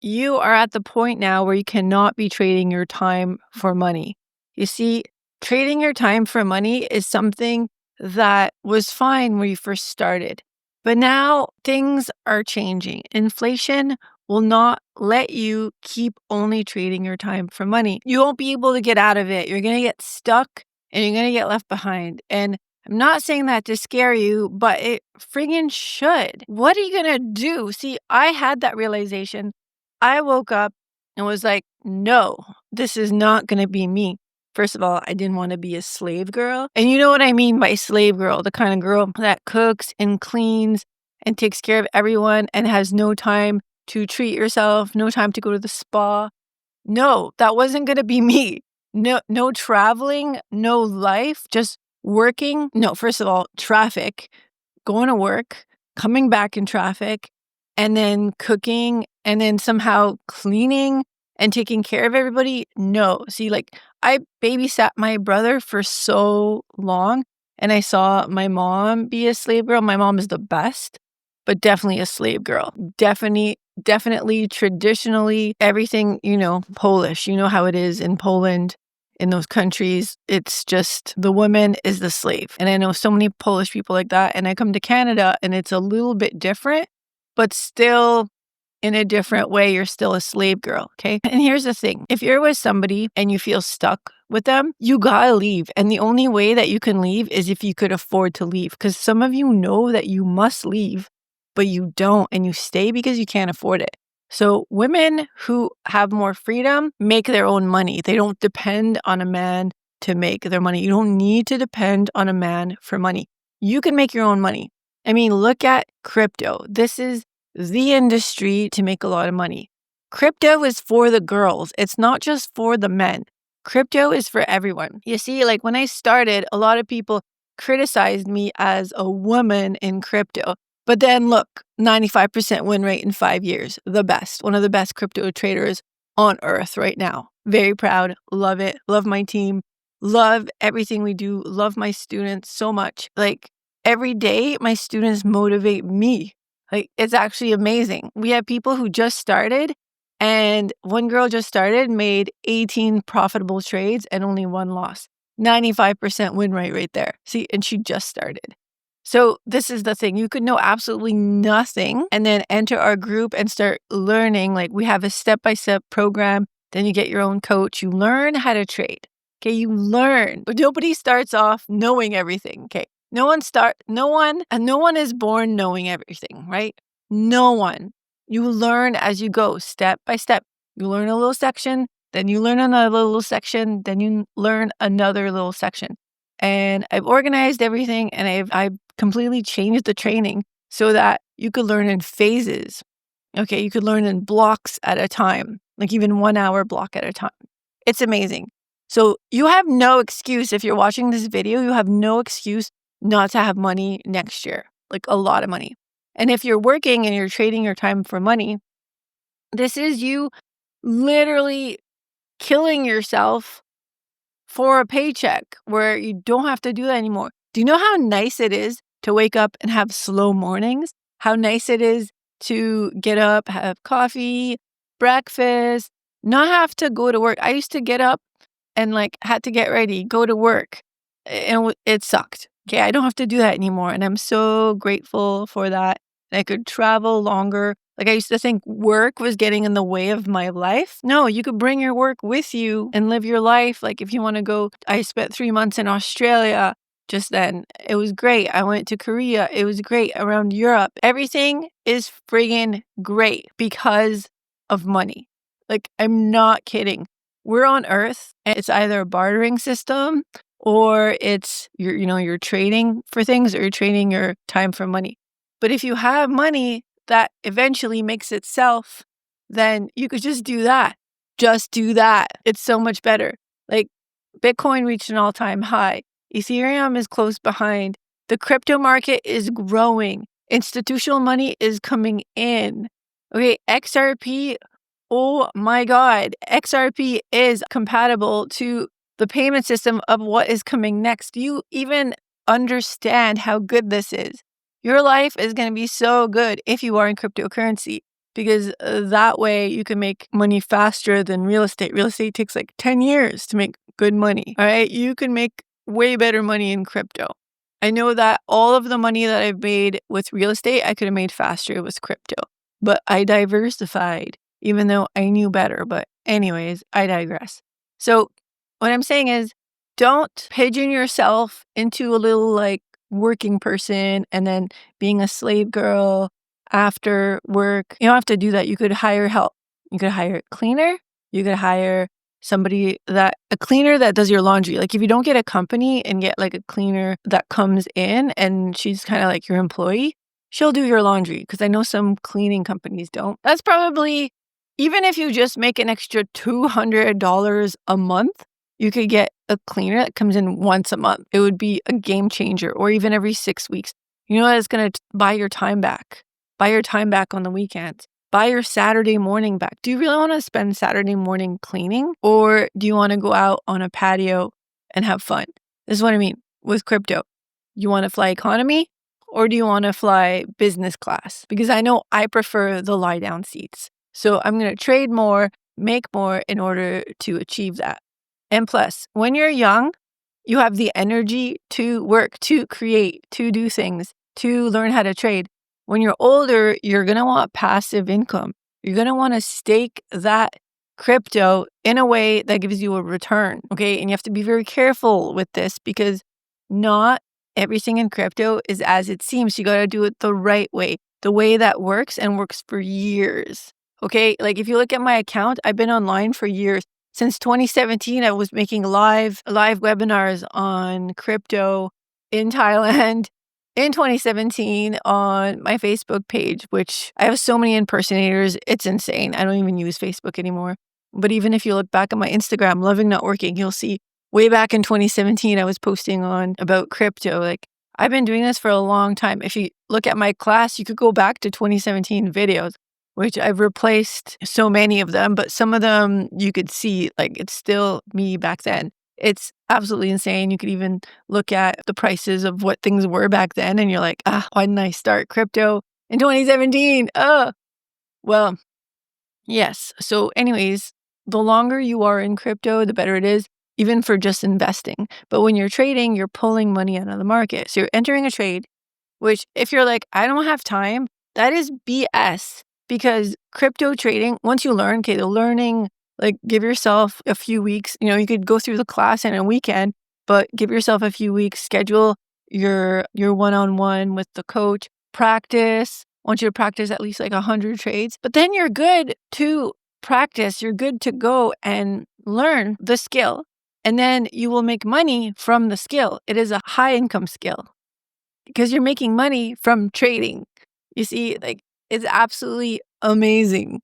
You are at the point now where you cannot be trading your time for money. You see, trading your time for money is something that was fine when you first started. But now things are changing. Inflation will not let you keep only trading your time for money. You won't be able to get out of it. You're going to get stuck and you're going to get left behind. And I'm not saying that to scare you, but it friggin' should. What are you going to do? See, I had that realization. I woke up and was like, no, this is not going to be me. First of all, I didn't want to be a slave girl. And you know what I mean by slave girl, the kind of girl that cooks and cleans and takes care of everyone and has no time to treat yourself, no time to go to the spa. No, that wasn't going to be me. No traveling, no life, just working. No, first of all, traffic, going to work, coming back in traffic, and then cooking, and then somehow cleaning and taking care of everybody. No, see, like I babysat my brother for so long, and I saw my mom be a slave girl. My mom is the best, but definitely a slave girl. Definitely traditionally, everything, Polish. You know how it is in Poland, in those countries. It's just the woman is the slave. And I know so many Polish people like that. And I come to Canada and it's a little bit different, but still in a different way, you're still a slave girl. Okay. And here's the thing. If you're with somebody and you feel stuck with them, you gotta leave. And the only way that you can leave is if you could afford to leave. Because some of you know that you must leave, but you don't, and you stay because you can't afford it. So women who have more freedom make their own money. They don't depend on a man to make their money. You don't need to depend on a man for money. You can make your own money. I mean, look at crypto. This is the industry to make a lot of money. Crypto is for the girls. It's not just for the men. Crypto is for everyone. You see, like when I started, a lot of people criticized me as a woman in crypto. But then look, 95% win rate in 5 years. The best. One of the best crypto traders on earth right now. Very proud. Love it. Love my team. Love everything we do. Love my students so much. Like every day, my students motivate me. Like it's actually amazing. We have people who just started, and one girl just started, made 18 profitable trades and only one loss. 95% win rate right there. See, and she just started. So this is the thing. You could know absolutely nothing and then enter our group and start learning. Like we have a step-by-step program. Then you get your own coach. You learn how to trade. Okay, you learn. But nobody starts off knowing everything. Okay. No one is born knowing everything, right? No one. You learn as you go, step by step. You learn a little section, then you learn another little section, then you learn another little section. And I've organized everything, and I've completely changed the training so that you could learn in phases. Okay, you could learn in blocks at a time, like even 1 hour block at a time. It's amazing. So you have no excuse. If you're watching this video, you have no excuse not to have money next year, like a lot of money. And if you're working and you're trading your time for money, this is you literally killing yourself for a paycheck where you don't have to do that anymore. Do you know how nice it is to wake up and have slow mornings? How nice it is to get up, have coffee, breakfast, not have to go to work. I used to get up and had to get ready, go to work, and it sucked. Okay, I don't have to do that anymore, and I'm so grateful for that. I could travel longer. Like I used to think work was getting in the way of my life. No, you could bring your work with you and live your life. Like if you want to go, I spent 3 months in Australia just then. It was great. I went to Korea. It was great. Around Europe. Everything is friggin' great because of money. Like I'm not kidding. We're on Earth, and it's either a bartering system or it's you're trading for things, or you're trading your time for money. But if you have money that eventually makes itself, then you could just do that. Just do that. It's so much better. Like Bitcoin reached an all-time high. Ethereum is close behind. The crypto market is growing. Institutional money is coming in. Okay, XRP, oh my God, XRP is compatible to the payment system of what is coming next. Do you even understand how good this is? Your life is going to be so good if you are in cryptocurrency. because that way you can make money faster than real estate. Real estate takes like 10 years to make good money. All right. You can make way better money in crypto. I know that all of the money that I've made with real estate, I could have made faster with crypto, but I diversified, even though I knew better. But anyways, I digress. So what I'm saying is, don't pigeon yourself into a little like working person and then being a slave girl after work. You don't have to do that. You could hire help. You could hire a cleaner. You could hire a cleaner that does your laundry. Like if you don't get a company and get like a cleaner that comes in and she's kind of like your employee, she'll do your laundry, because I know some cleaning companies don't. That's probably, even if you just make an extra $200 a month, you could get a cleaner that comes in once a month. It would be a game changer, or even every 6 weeks. You know what? It's going to buy your time back. Buy your time back on the weekends. Buy your Saturday morning back. Do you really want to spend Saturday morning cleaning, or do you want to go out on a patio and have fun? This is what I mean with crypto. You want to fly economy, or do you want to fly business class? Because I know I prefer the lie down seats. So I'm going to trade more, make more in order to achieve that. And plus, when you're young, you have the energy to work, to create, to do things, to learn how to trade. When you're older, you're going to want passive income. You're going to want to stake that crypto in a way that gives you a return. Okay. And you have to be very careful with this, because not everything in crypto is as it seems. You got to do it the right way, the way that works and works for years. Okay. Like if you look at my account, I've been online for years. Since 2017, I was making live webinars on crypto in Thailand. In 2017, on my Facebook page, which I have so many impersonators, it's insane. I don't even use Facebook anymore. But even if you look back at my Instagram, Loving Not Working, you'll see way back in 2017, I was posting on about crypto. Like I've been doing this for a long time. If you look at my class, you could go back to 2017 videos, which I've replaced so many of them, but some of them you could see like it's still me back then. It's absolutely insane. You could even look at the prices of what things were back then and you're like, why didn't I start crypto in 2017? Well, yes. So anyways, the longer you are in crypto, the better it is, even for just investing. But when you're trading, you're pulling money out of the market. So you're entering a trade, which if you're like, I don't have time, that is BS. Because crypto trading, once you learn, the learning, like give yourself a few weeks. You could go through the class in a weekend, but give yourself a few weeks, schedule your one-on-one with the coach, practice. I want you to practice at least like 100 trades, but then you're good to practice. You're good to go and learn the skill, and then you will make money from the skill. It is a high income skill because you're making money from trading. You see, like, it's absolutely amazing.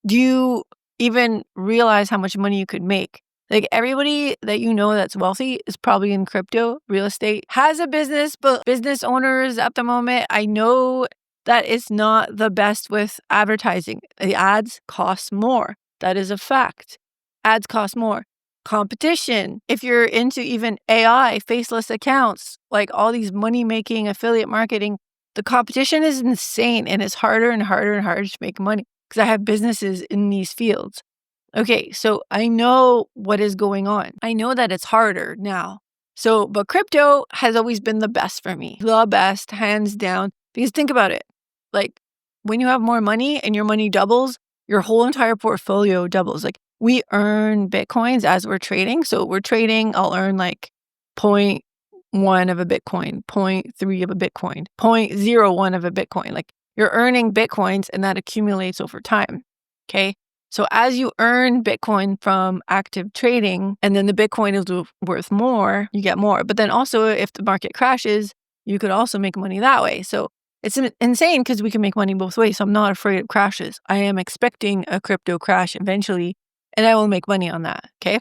Do you even realize how much money you could make? Like everybody that you know that's wealthy is probably in crypto, real estate, has a business, but business owners at the moment, I know that it's not the best with advertising. The ads cost more. That is a fact. Ads cost more. Competition. If you're into even AI, faceless accounts, like all these money-making affiliate marketing, the competition is insane, and it's harder and harder and harder to make money because I have businesses in these fields. Okay, so I know what is going on. I know that it's harder now. But crypto has always been the best for me. The best, hands down. Because think about it. Like when you have more money and your money doubles, your whole entire portfolio doubles. Like we earn Bitcoins as we're trading. So we're trading, I'll earn like 0.1 of a Bitcoin, 0.3 of a Bitcoin, 0.01 of a Bitcoin. Like you're earning Bitcoins and that accumulates over time. Okay. So as you earn Bitcoin from active trading, and then the Bitcoin is worth more, you get more. But then also if the market crashes, you could also make money that way. So it's insane because we can make money both ways. So I'm not afraid of crashes. I am expecting a crypto crash eventually, and I will make money on that. Okay.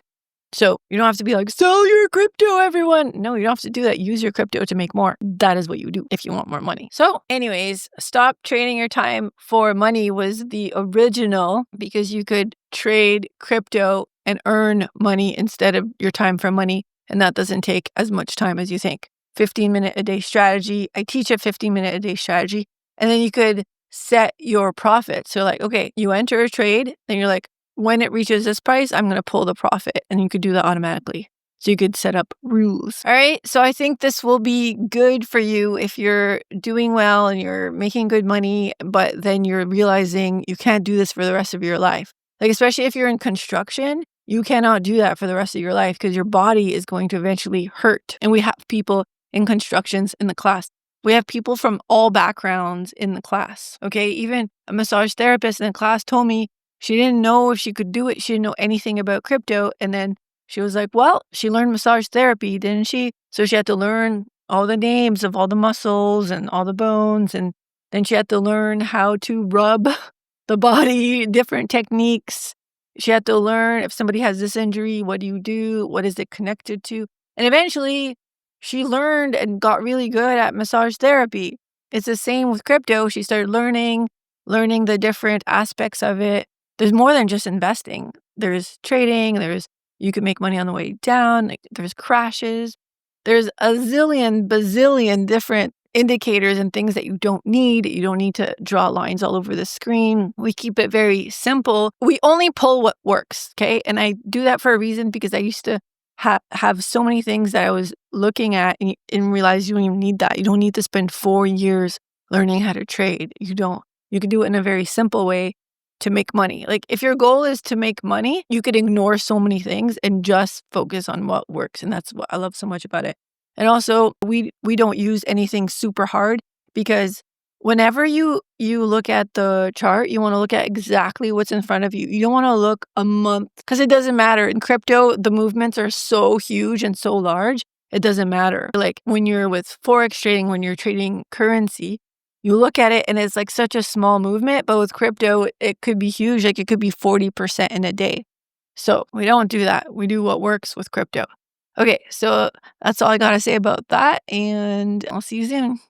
So you don't have to be like, sell your crypto, everyone. No, you don't have to do that. Use your crypto to make more. That is what you do if you want more money. So anyways, stop trading your time for money was the original, because you could trade crypto and earn money instead of your time for money. And that doesn't take as much time as you think. 15-minute a day strategy. I teach a 15-minute a day strategy. And then you could set your profit. So like, okay, you enter a trade, then you're like, when it reaches this price, I'm going to pull the profit. And you could do that automatically. So you could set up rules. All right. So I think this will be good for you if you're doing well and you're making good money, but then you're realizing you can't do this for the rest of your life. Like, especially if you're in construction, you cannot do that for the rest of your life because your body is going to eventually hurt. And we have people in constructions in the class. We have people from all backgrounds in the class. Okay. Even a massage therapist in the class told me she didn't know if she could do it. She didn't know anything about crypto. And then she was like, well, she learned massage therapy, didn't she? So she had to learn all the names of all the muscles and all the bones. And then she had to learn how to rub the body, different techniques. She had to learn if somebody has this injury, what do you do? What is it connected to? And eventually she learned and got really good at massage therapy. It's the same with crypto. She started learning the different aspects of it. There's more than just investing. There's trading, you can make money on the way down, like there's crashes. There's a zillion, bazillion different indicators and things that you don't need. You don't need to draw lines all over the screen. We keep it very simple. We only pull what works, okay? And I do that for a reason because I used to have so many things that I was looking at and realize you don't even need that. You don't need to spend 4 years learning how to trade. You don't. You can do it in a very simple way to make money. Like if your goal is to make money, you could ignore so many things and just focus on what works. And that's what I love so much about it. And also we don't use anything super hard because whenever you look at the chart, you want to look at exactly what's in front of you. You don't want to look a month because it doesn't matter. In crypto, the movements are so huge and so large. It doesn't matter. Like when you're with Forex trading, when you're trading currency, you look at it and it's like such a small movement, but with crypto, it could be huge. Like it could be 40% in a day. So we don't do that. We do what works with crypto. Okay, so that's all I got to say about that. And I'll see you soon.